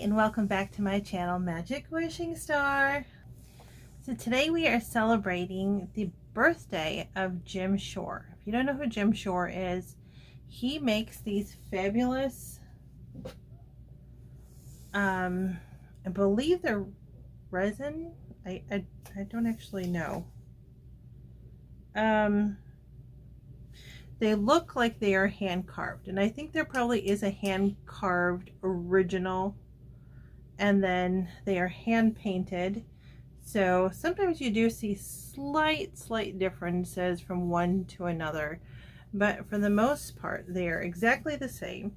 and welcome back to my channel, Magic Wishing Star. So today we are celebrating the birthday of Jim Shore. If you don't know who Jim Shore is, he makes these fabulous, I believe they're resin. I don't actually know. They look like they are hand carved, and I think there probably is a hand carved original, and then they are hand painted. So sometimes you do see slight differences from one to another, but for the most part they are exactly the same.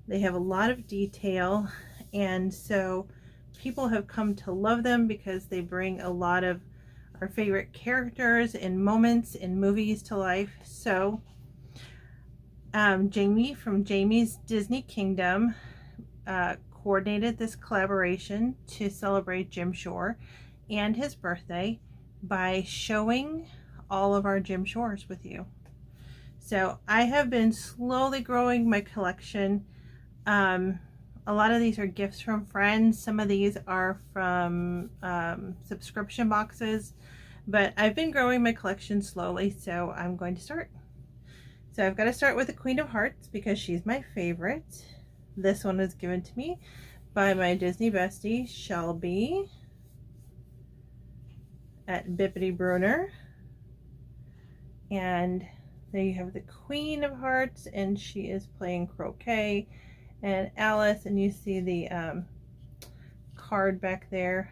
They have a lot of detail, and so people have come to love them because they bring a lot of our favorite characters and moments in movies to life. So Jamie from Jamie's Disney Kingdom coordinated this collaboration to celebrate Jim Shore and his birthday by showing all of our Jim Shores with you. So I have been slowly growing my collection. A lot of these are gifts from friends. Some of these are from subscription boxes, but I've been growing my collection slowly, so I'm going to start. So I've got to start with the Queen of Hearts because she's my favorite. This one was given to me by my Disney bestie, Shelby, at Bippity Bruner. And there you have the Queen of Hearts, and she is playing croquet. And Alice, and you see the card back there.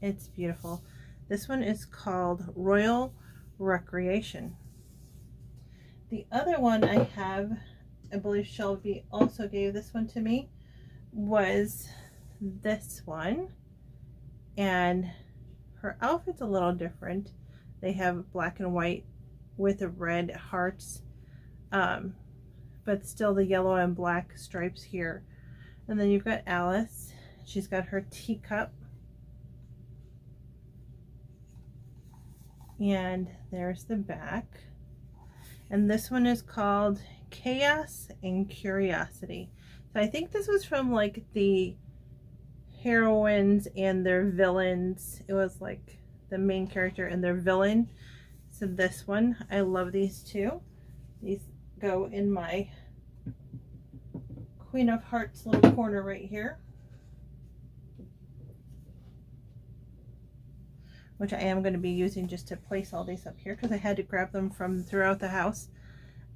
It's beautiful. This one is called Royal Recreation. The other one I have, I believe Shelby also gave this one to me, was this one, and her outfit's a little different. They have black and white with the red hearts, but still the yellow and black stripes here. And then you've got Alice. She's got her teacup, and there's the back. And this one is called Chaos and Curiosity. So I think this was from like the heroines and their villains. It was like the main character and their villain. So this one, I love these two. These go in my Queen of Hearts little corner right here, which I am going to be using just to place all these up here because I had to grab them from throughout the house.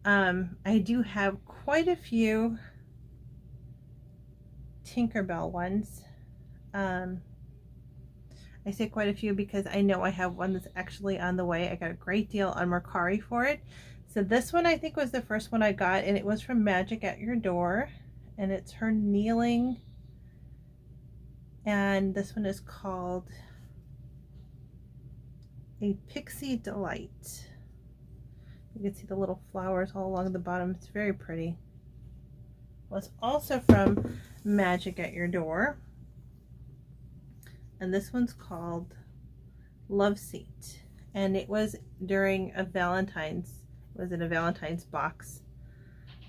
I do have quite a few Tinkerbell ones. I say quite a few because I know I have one that's actually on the way. I got a great deal on Mercari for it. So this one I think was the first one I got, and it was from Magic at Your Door, and it's her kneeling. And this one is called A Pixie Delight. You can see the little flowers all along the bottom. It's very pretty. Well, it's also from Magic at Your Door. And this one's called Love Seat. And it was during a Valentine's, it was in a Valentine's box.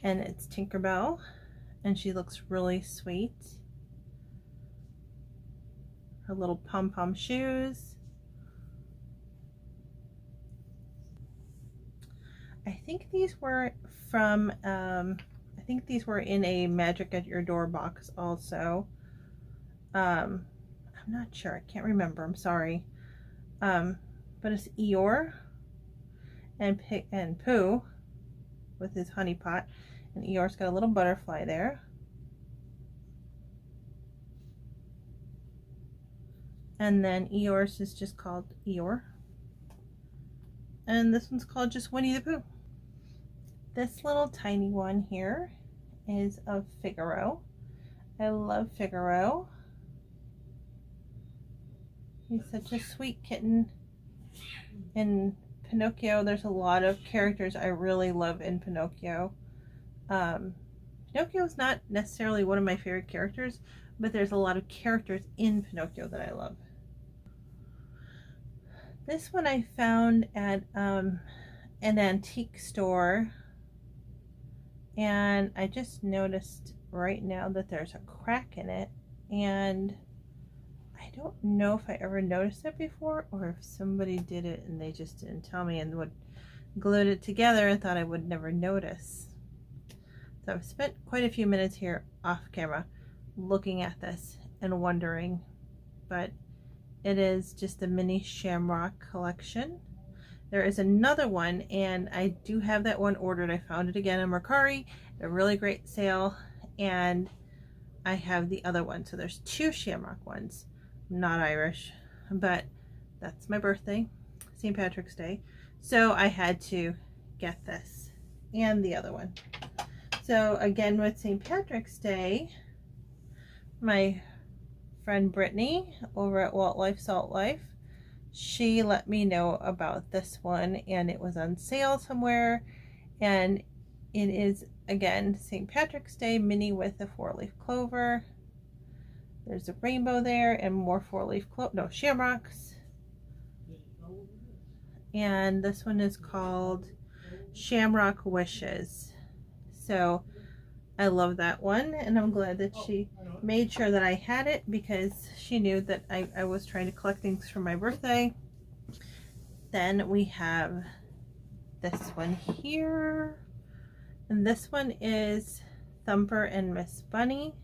And it's Tinkerbell. And she looks really sweet. Her little pom-pom shoes. I think these were from, I think these were in a Magic at Your Door box also. I'm not sure, I can't remember, I'm sorry. But it's Eeyore and Pooh with his honey pot. And Eeyore's got a little butterfly there. And then Eeyore's is just called Eeyore. And this one's called just Winnie the Pooh. This little tiny one here is of Figaro. I love Figaro. He's such a sweet kitten. In Pinocchio, there's a lot of characters I really love in Pinocchio. Pinocchio is not necessarily one of my favorite characters, but there's a lot of characters in Pinocchio that I love. This one I found at an antique store, and I just noticed right now that there's a crack in it, and I don't know if I ever noticed it before or if somebody did it and they just didn't tell me and would glued it together and thought I would never notice. So I've spent quite a few minutes here off camera looking at this and wondering, but it is just a mini shamrock collection. There is another one, and I do have that one ordered. I found it again on Mercari, a really great sale, and I have the other one. So there's two shamrock ones. I'm not Irish, but that's my birthday, St. Patrick's Day. So I had to get this and the other one. So again, with St. Patrick's Day, my friend Brittany over at Walt Life Salt Life, she let me know about this one, and it was on sale somewhere, and it is again St. Patrick's Day mini with a 4-leaf clover. There's a rainbow there and more 4-leaf shamrocks. And this one is called Shamrock Wishes. So I love that one, and I'm glad that she made sure that I had it because she knew that I was trying to collect things for my birthday. Then we have this one here, and this one is Thumper and Miss Bunny.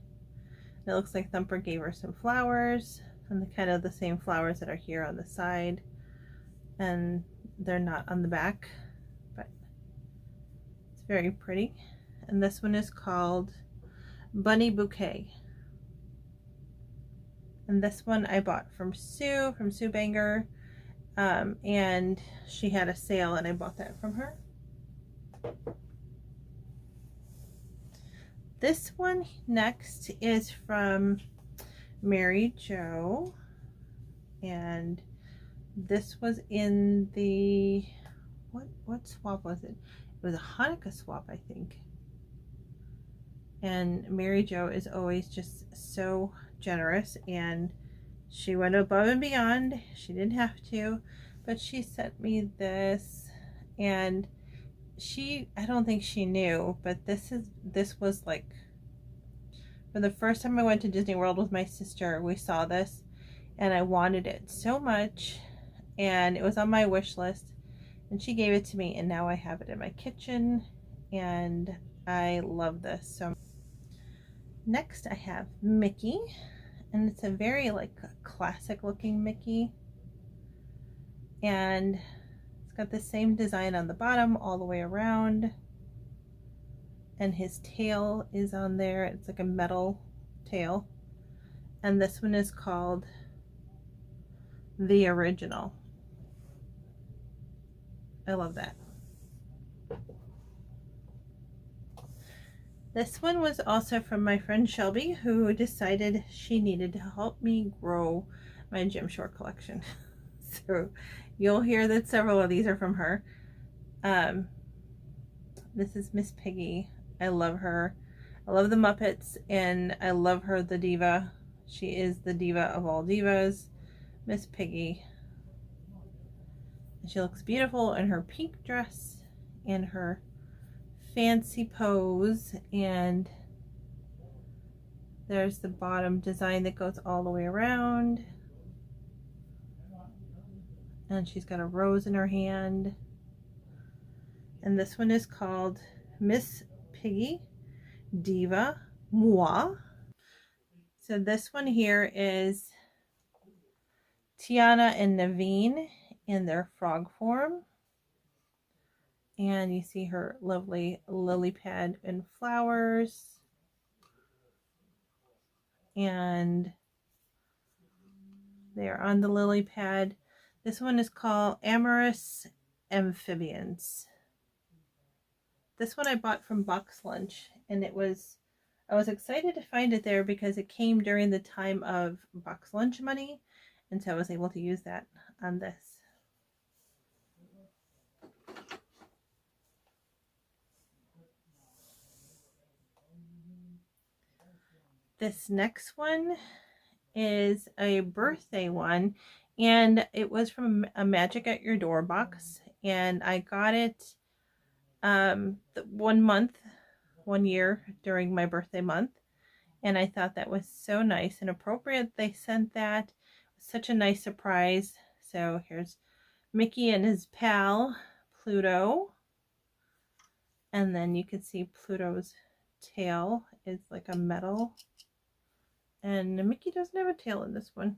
It looks like Thumper gave her some flowers, and kind of the same flowers that are here on the side, and they're not on the back, but it's very pretty. And this one is called Bunny Bouquet. And this one I bought from Sue Banger, and she had a sale and I bought that from her. This one next is from Mary Jo, and this was in the, what swap was it? It was a Hanukkah swap, I think. And Mary Jo is always just so generous, and she went above and beyond. She didn't have to, but she sent me this, and I don't think she knew, but this was like, for the first time I went to Disney World with my sister, we saw this and I wanted it so much, and it was on my wish list, and she gave it to me, and now I have it in my kitchen, and I love this. So next I have Mickey, and it's a very like classic looking Mickey, and it's got the same design on the bottom all the way around, and his tail is on there. It's like a metal tail, and this one is called The Original. I love that. This one was also from my friend Shelby, who decided she needed to help me grow my Jim Shore collection. So you'll hear that several of these are from her. This is Miss Piggy. I love her. I love the Muppets, and I love her, the diva. She is the diva of all divas, Miss Piggy. And she looks beautiful in her pink dress and her fancy pose, and there's the bottom design that goes all the way around, and she's got a rose in her hand. And this one is called Miss Piggy Diva Moi. So this one here is Tiana and Naveen in their frog form. And you see her lovely lily pad and flowers. And they are on the lily pad. This one is called Amorous Amphibians. This one I bought from Box Lunch, and I was excited to find it there because it came during the time of Box Lunch money, and so I was able to use that on this. This next one is a birthday one, and it was from a Magic at Your Door box, and I got it 1 month one year during my birthday month, and I thought that was so nice and appropriate. They sent that. Such a nice surprise. So here's Mickey and his pal Pluto, and then you can see Pluto's tail is like a metal, and Mickey doesn't have a tail in this one,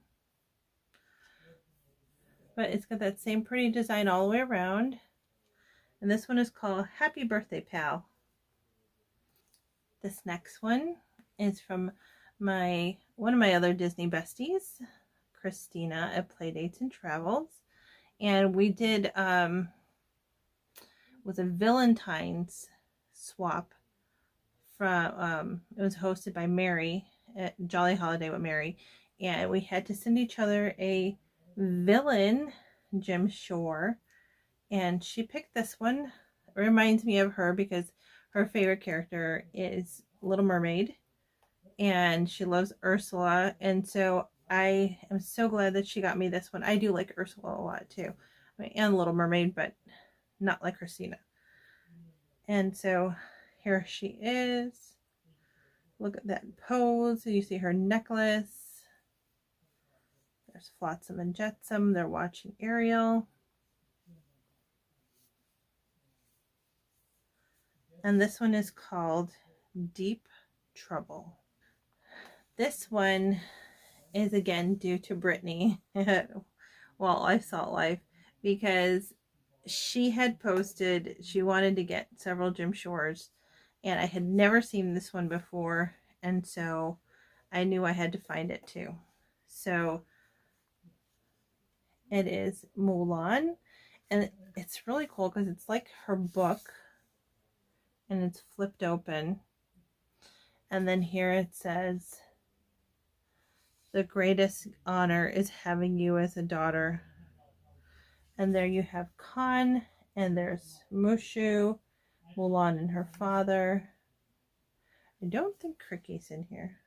but it's got that same pretty design all the way around. And this one is called Happy Birthday Pal. This next one is from one of my other Disney besties, Christina at Playdates and Travels, and we did was a Valentine's swap from it was hosted by Mary at Jolly Holiday with Mary, and we had to send each other a villain Jim Shore, and she picked this one. It reminds me of her because her favorite character is Little Mermaid, and she loves Ursula, and so I am so glad that she got me this one. I do like Ursula a lot too, I mean, and Little Mermaid, but not like Christina. And so here she is. Look at that pose. You see her necklace. There's Flotsam and Jetsam. They're watching Ariel. And this one is called Deep Trouble. This one is again due to Brittany while I saw it live, because she had posted she wanted to get several Jim Shores, and I had never seen this one before, and so I knew I had to find it too. So it is Mulan, and it's really cool because it's like her book, and it's flipped open, and then here it says, "The greatest honor is having you as a daughter." And there you have Khan, and there's Mushu, Mulan and her father. I don't think Cricky's in here.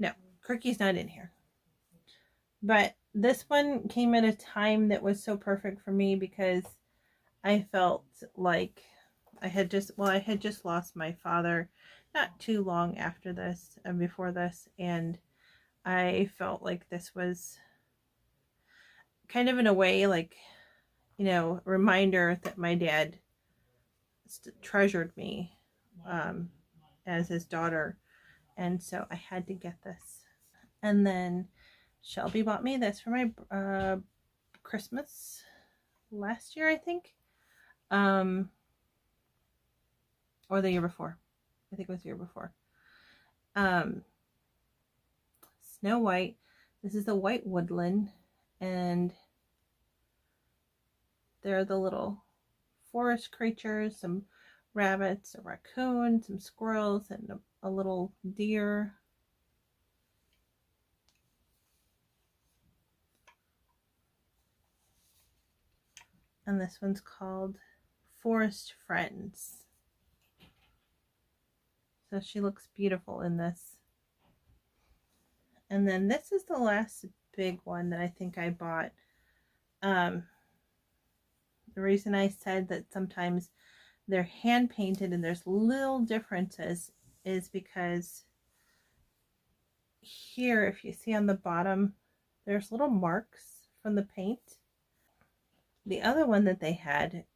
No, Cricky's not in here. But this one came at a time that was so perfect for me because I felt like I had just lost my father not too long after this and before this, and I felt like this was kind of in a way like, you know, a reminder that my dad treasured me as his daughter, and so I had to get this. And then Shelby bought me this for my Christmas last year, I think, or the year before. I think it was the year before. Snow White. This is the white woodland, and there are the little forest creatures, some rabbits, a raccoon, some squirrels, and a little deer. And this one's called Forest Friends. So she looks beautiful in this. And then this is the last big one that I think I bought. The reason I said that sometimes they're hand painted and there's little differences is because here, if you see on the bottom, there's little marks from the paint. The other one that they had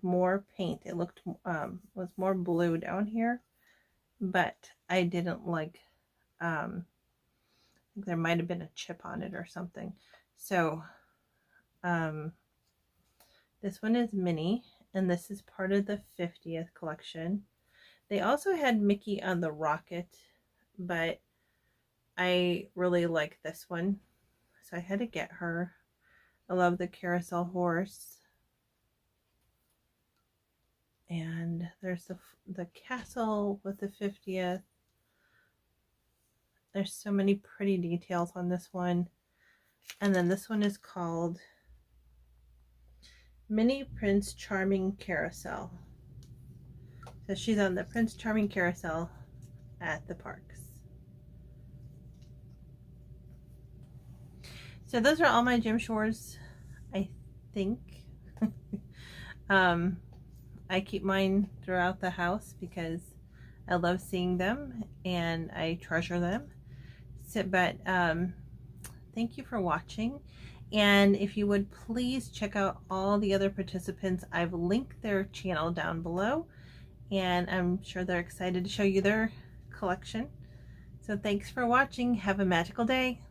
more paint. It looked was more blue down here, but I didn't like. I think there might have been a chip on it or something. So this one is Minnie, and this is part of the 50th collection. They also had Mickey on the rocket, but I really like this one, so I had to get her. I love the carousel horse. And there's the castle with the 50th. There's so many pretty details on this one. And then this one is called Minnie Prince Charming Carousel. So she's on the Prince Charming Carousel at the parks. So those are all my Jim Shores, I think. I keep mine throughout the house because I love seeing them and I treasure them. So, but thank you for watching. And if you would please check out all the other participants, I've linked their channel down below, and I'm sure they're excited to show you their collection. So thanks for watching. Have a magical day.